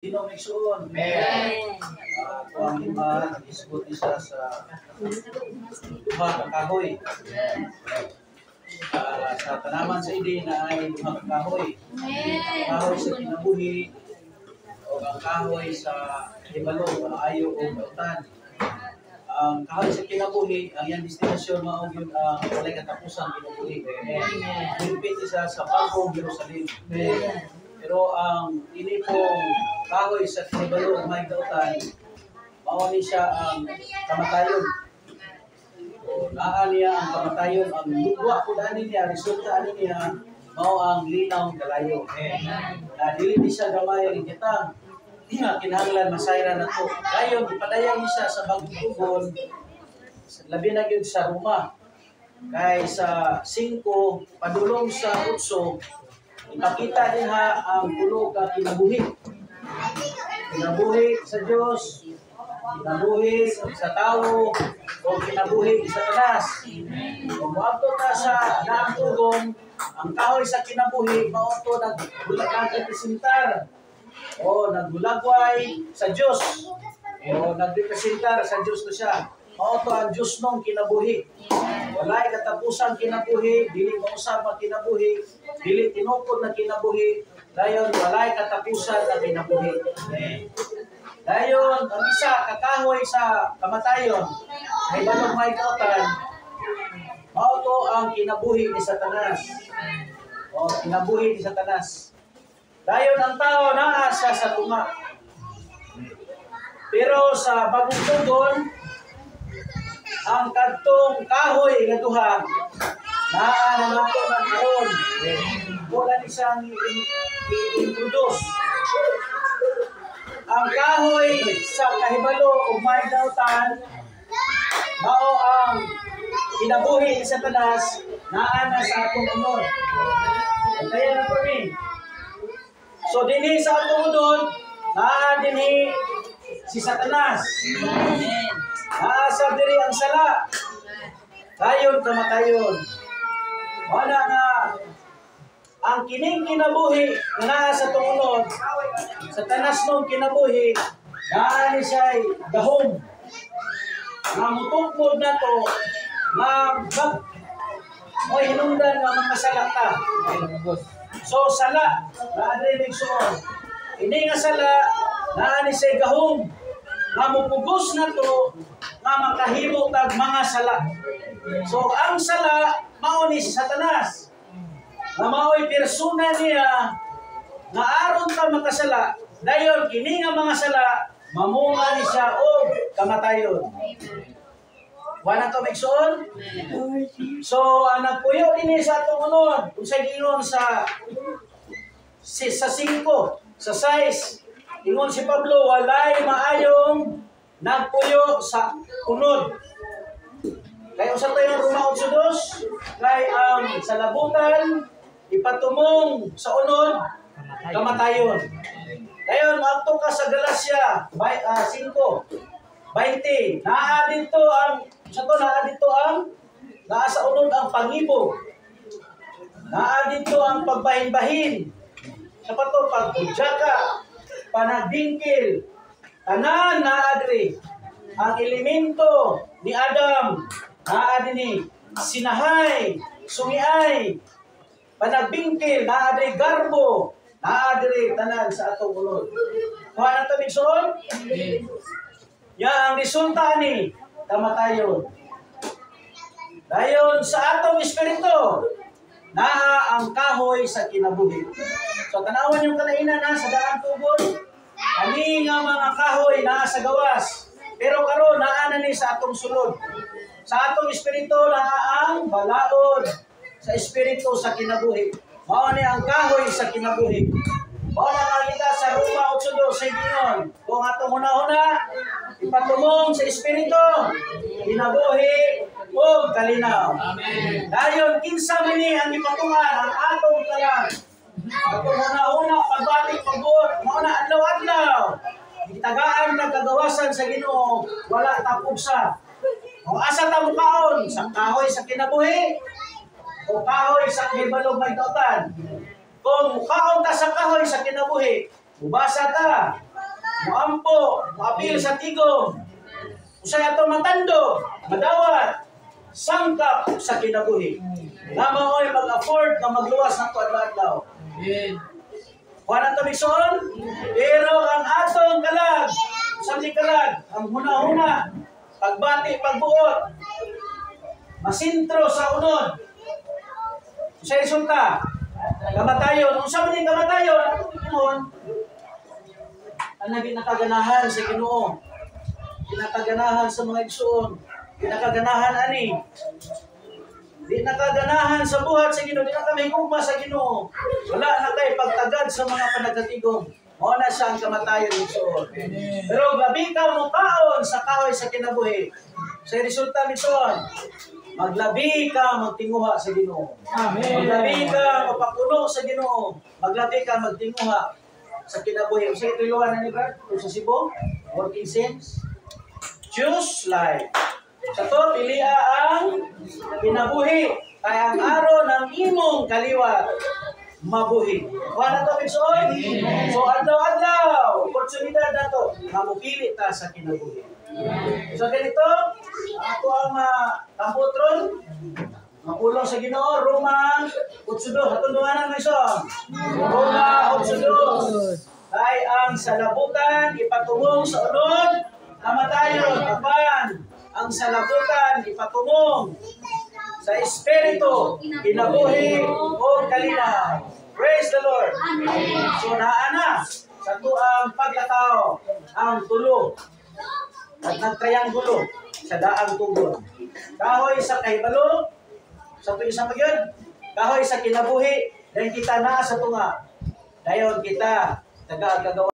Sino may suon? Amen. Kung ang iba, isgot isa sa duha ka kahoy. Sa tanaman sa idi na ay duha ka kahoy. Kahoy sa kinabuhi o ang kahoy sa hibalo, maayo o kautan. Ang kahoy sa kinabuhi, ang iyang destinasyon mao gyud ang walay katapusan kinabuhi. Higpit isa sa bagong Jerusalem. Pero ang ini pong kahoy sa hibalo may kautan, mao ni siya ang kamatayon. Naa niya ang kamatayon, ang lugwa po ani niya, resulta ani niya, mao ang linaw kalayo. Na dili ni siya gamay ring kitang kinahanglan masayra na to. Dayon ipadayon ni siya sa bagong tugon, labi na gyud sa Roma. Kay sa 5 padulong sa 8 ipakita diha ang tulo ka kinabuhi. Kinabuhi sa Dios, kinabuhi sa tao, o kinabuhi sa tanas. Kung moadto ta sa daang tugon, ang kahoy sa kinabuhi mao to nagrepresentar o naggulagway sa Dios. O nagrepresentar sa Dios to siya. Mao to ang Dios nung kinabuhi. Walay katapusan kinabuhi, dili mausab ang kinabuhi, dili tinukod na kinabuhi, dayon walay katapusan na kinabuhi. Dayon ang isa kakahoy sa kamatayon, may balong may kautan, mao to ang kinabuhi ni Satanas. O kinabuhi ni Satanas. Dayon ang tao naa siya sa tuma. Pero sa bagong tugon, ang kadtong kahoy nga duha naa na nato na karon wala ni siyang i-introduce. Ang kahoy sa kahibalo ug may dautan mao ang kinabuhi ni Satanas naa na sa atong unod. Kaya na po ni. So dinhi sa atong unod naa dinhi si Satanas. Naasa diri ang sala. Dayon kamatayon. Wala nga ang kining kinabuhi nga naa sa tunod. Sa tanas nung kinabuhi, naa ni siya gahom. Nga mutukmod na to, o hinungdan nga makasala ka. So sala, naa diri nigsuon. Ini nga sala, naa ni siya gahom. Nga mupugos na to, nga makahimo tag mga sala. So ang sala mao ni si Satanas. Nga mao'y persona niya nga aron ka makasala, dayon kini nga mga sala mamunga ni siya og kamatayon. Wala ka migsuon? So ang nagpuyo dinhi sa atong unod, unsay giingon sa 5, sa 6, ingon si Pablo, walay maayong nagpuyo sa unod. Kaya usa tayo Roma 8:2, kay ang salabutan ipatumong sa unod kamatayon. Dayon adto ka sa Galacia 5:20. Naa dito ang naa sa unod ang pangibog. Naa dito ang pagbahin-bahin. Sa pato pagbudyaka, panagbingkil, tanan naa diri. Ang elemento ni Adam naa dinhi, sinahay, sumiay, panagbingkil, naa diri garbo, naa diri tanan sa atong unod. Kuha na to migsuon? Ya ang resulta ni kamatayon. Dayon sa atong espiritu, naa ang kahoy sa kinabuhi. So tanawan yung kanainan na sa daang tugon, kani nga mga kahoy naa sa gawas. Pero karon naa na ni sa atong sulod. Sa atong espiritu naa ang balaod sa espiritu sa kinabuhi. Mao ni ang kahoy sa kinabuhi. Mao na nakita sa Roma 8:2 sa giingon, kung atong hunahuna ipatumong sa espiritu, kinabuhi ug kalinaw. Amen. Dayon kinsa man ni ang ipatungan ang atong tanan. Atong hunahuna pagbati pagbuot, mao na adlaw-adlaw. Gitagaan kag kagawasan sa Ginoo, wala ta pugsa. O asa ta mukaon sa kahoy sa kinabuhi o kahoy sa hibalog may kautan. Kung mukaon ta sa kahoy sa kinabuhi, ubasa ta, muampo, muapil sa tigom, usay ato matando, madawat, sangkap sa kinabuhi. Nga mao'y mag-afford na magluwas ng tuadlaw. Kuha na ito bigsoon, pero ang atong kalag, sabi kalag, ang huna-huna, pagbati, pagbuot, masintro sa unod. Sa resulta, kamatayon. Kung saan din kamatayon, ang naging nakaganahan sa Ginoo, kinakaganahan sa mga igsoon, kinakaganahan ani, di nakaganahan sa buhat sa Ginoo, di na kami hugma sa Ginoo. Wala na kay pagtagad sa mga panagatigong. Mao na siya ang kamatayon igsoon. Pero labi ka mo kaon sa kahoy sa kinabuhi. Sa resulta nitoon, maglabi ka magtinguha sa Ginoo. Maglabi ka mapapuno sa Ginoo. Maglabi ka magtinguha sa kinabuhi. Sa ituloan na ni Brad, sa Cebu, working sense. Choose life. Sa to, pilia ang kinabuhi. Kaya ang araw ng imong kaliwat, mabuhi. Wala to, Pigsoy? So, adlaw-adlaw, oportunidad na to, mamupili ta sa kinabuhi. So, ganito, ako ang kamputron, mapulong sa Ginoo, Roma 8:2. Hatundungan ng isong. Roma 8:2. Ay ang salabutan, ipatumong sa unod, kamatayon, apan, ang salabutan, ipatumong sa Espiritu, kinabuhi o kalinaw. Praise the Lord. So, naana sa tuang pagkatao, ang tulo at nagtrianggulo sa daang tugon. Kahoy sa kahibalo, sa isang magyod, kahoy sa kinabuhi, dahil kita na sa tunga. Dayon kita, taga-kagawa